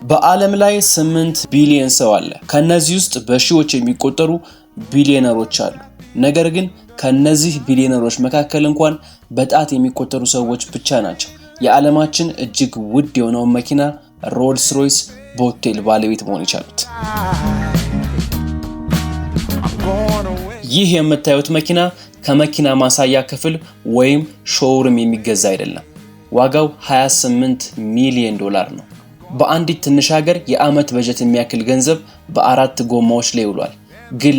በዓለም ላይ 8 ቢሊዮን ሰው አለ። ከነዚህ ውስጥ በሺዎች የሚቆጠሩ ቢሊዮነሮች አሉ። ነገር ግን ከነዚህ ቢሊዮነሮች መካከል እንኳን በጣት የሚቆጠሩ ሰዎች ብቻ ናቸው የዓለማችን እጅግ ውድ የሆነውን መኪና ሮልስ ሮይስ ቦቴል ባለቤት መሆን የቻሉት። ይህ የምታዩት መኪና ከመኪና ማሳያ ክፍል ወይም ሾውሩም የሚገዛ አይደለም። ዋጋው 28 ሚሊዮን ዶላር ነው። በአንዲት ትንሽ ሀገር የአመት በጀት የሚያክል ገንዘብ በአራት ጎማዎች ላይ ውሏል። ግን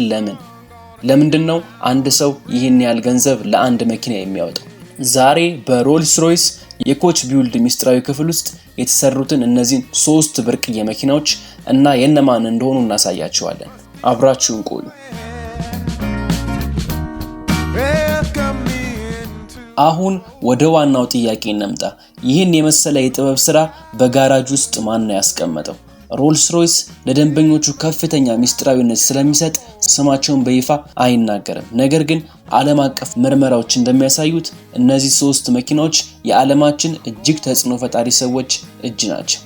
ለምንድነው አንድ ሰው ይህን ያህል ገንዘብ ለአንድ መኪና የሚያወጣው? ዛሬ በሮልስ ሮይስ የኮች ቢውልድ ሚስጥራዊ ክፍል ውስጥ የተሰሩትን እነዚህን 3 ብርቅዬ መኪናዎች እና የነማን እንደሆኑ እናሳያቸዋለን። አብራችሁን ቆዩ። አሁን ወደ ዋናው ጥያቄ እንምጣ። ይህን የመሰለ የጥበብ ስራ በጋራጅ ውስጥ ማን ነው ያስቀመጠው? ሮልስ ሮይስ ለደንበኞቹ ከፍተኛ ሚስጥራዊነት ስለሚሰጥ ስማቸውን በይፋ አይናገርም። ነገር ግን ዓለም አቀፍ ምርመራዎች እንደሚያሳዩት እነዚህ 3 መኪናዎች የዓለማችን እጅግ ተጽዕኖ ፈጣሪ ሰዎች እጅ ናቸው።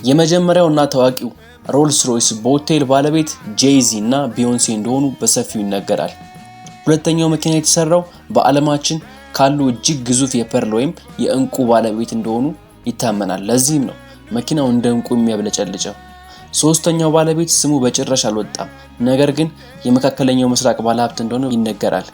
የመጀመሪያውና ታዋቂው ሮልስ ሮይስ ቦቴል ባለቤት ጄይዚ እና ቢዮንሴ እንደሆኑ በሰፊው ይነገራል። ሁለተኛው መኪና የተሰራው በዓለማችን ካሉ እጅግ ግዙፍ የፐርል ወይም የእንቁ ባለቤት እንደሆኑ ይታመናል። ለዚህም ነው መኪናው እንደ እንቁ የሚያብለጨልጨው። ሶስተኛው ባለቤት ስሙ በጭራሽ አልወጣም፣ ነገር ግን የመካከለኛው ምስራቅ ባለሀብት እንደሆነ ይነገራል።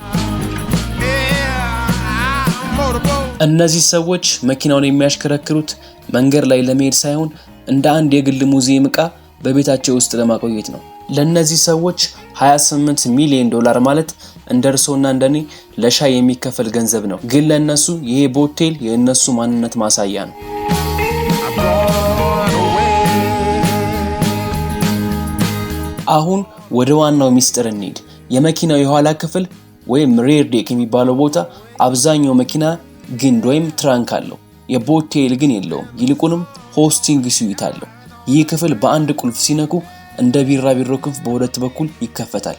እነዚህ ሰዎች መኪናውን የሚያሽከረክሩት መንገድ ላይ ለመሄድ ሳይሆን እንደ አንድ የግል ሙዚየም ዕቃ በቤታቸው ውስጥ ለማቆየት ነው። ለነዚህ ሰዎች 28 ሚሊዮን ዶላር ማለት እንደርሶና እንደኔ ለሻይ የሚከፈል ገንዘብ ነው። ግን ለነሱ ይሄ ቦቴል የነሱ ማንነት ማሳያ ነው። አሁን ወደ ዋናው ሚስጥር እንሂድ። የመኪናው የኋላ ክፍል ወይም ሬር ዴክ የሚባለው ቦታ አብዛኛው መኪና ግንድ ወይም ትራንክ አለው። የቦቴል ግን የለውም። ይልቁንም ሆስቲንግ ስዊት አለው። ይህ ክፍል በአንድ ቁልፍ ሲነኩ እንደ ቢራቢሮ ክንፍ በሁለት በኩል ይከፈታል።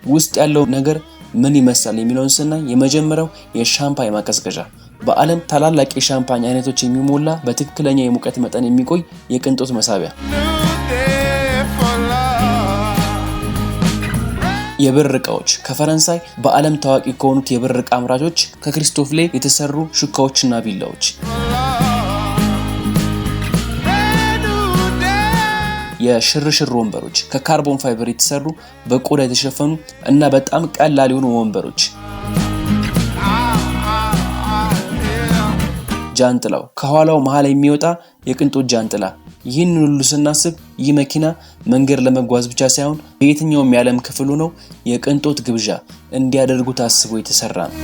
ውስጥ ያለው ነገር ምን ይመስላል የሚለውን ስናይ የመጀመሪያው የሻምፓኝ ማቀዝቀዣ፣ በዓለም ታላላቅ የሻምፓኝ አይነቶች የሚሞላ በትክክለኛ የሙቀት መጠን የሚቆይ የቅንጦት መሳቢያ፣ የብር ዕቃዎች ከፈረንሳይ በዓለም ታዋቂ ከሆኑት የብር ዕቃ አምራቾች ከክሪስቶፍሌ የተሰሩ ሹካዎችና ቢላዎች፣ የሽርሽር ወንበሮች ከካርቦን ፋይበር የተሰሩ በቆዳ የተሸፈኑ እና በጣም ቀላል የሆኑ ወንበሮች፣ ጃንጥላው ከኋላው መሃል የሚወጣ የቅንጦት ጃንጥላ። ይህን ሁሉ ስናስብ ይህ መኪና መንገድ ለመጓዝ ብቻ ሳይሆን በየትኛውም የዓለም ክፍል ሆነው የቅንጦት ግብዣ እንዲያደርጉ ታስቦ የተሰራ ነው።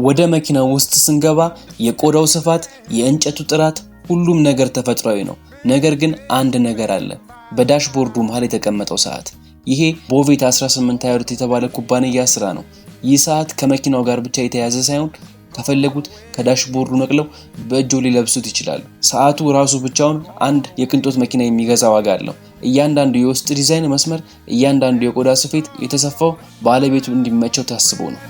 ወደ መኪናው ውስጥ ስንገባ የቆዳው ስፋት፣ የእንጨቱ ጥራት፣ ሁሉም ነገር ተፈጥሯዊ ነው። ነገር ግን አንድ ነገር አለ። በዳሽቦርዱ መሃል የተቀመጠው ሰዓት። ይሄ ቦቬት 1822 የተባለ ኩባንያ ስራ ነው። ይህ ሰዓት ከመኪናው ጋር ብቻ የተያያዘ ሳይሆን ከፈለጉት ከዳሽቦርዱ ነቅለው በእጆ ሊለብሱት ይችላሉ። ሰዓቱ ራሱ ብቻውን አንድ የቅንጦት መኪና የሚገዛ ዋጋ አለው። እያንዳንዱ የውስጥ ዲዛይን መስመር፣ እያንዳንዱ የቆዳ ስፌት የተሰፋው ባለቤቱ እንዲመቸው ታስቦ ነው።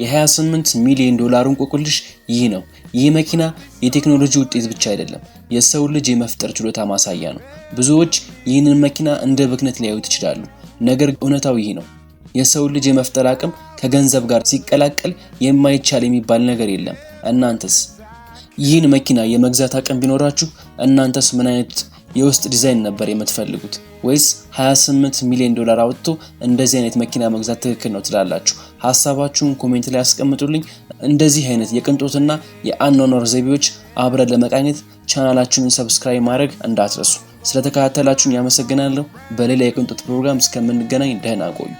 የ28 ሚሊዮን ዶላር እንቆቅልሽ ይህ ነው። ይህ መኪና የቴክኖሎጂ ውጤት ብቻ አይደለም፣ የሰው ልጅ የመፍጠር ችሎታ ማሳያ ነው። ብዙዎች ይህንን መኪና እንደ ብክነት ሊያዩት ይችላሉ፣ ነገር እውነታው ይህ ነው። የሰው ልጅ የመፍጠር አቅም ከገንዘብ ጋር ሲቀላቀል የማይቻል የሚባል ነገር የለም። እናንተስ ይህን መኪና የመግዛት አቅም ቢኖራችሁ እናንተስ ምን አይነት የውስጥ ዲዛይን ነበር የምትፈልጉት? ወይስ 28 ሚሊዮን ዶላር አውጥቶ እንደዚህ አይነት መኪና መግዛት ትክክል ነው ትላላችሁ? ሐሳባችሁን ኮሜንት ላይ አስቀምጡልኝ። እንደዚህ አይነት የቅንጦትና የአኗኗር ዘይቤዎች አብረን ለመቃኘት ቻናላችንን ሰብስክራይብ ማድረግ እንዳትረሱ። ስለተከታተላችሁን ያመሰግናለሁ። በሌላ የቅንጦት ፕሮግራም እስከምንገናኝ ደህና ቆዩ።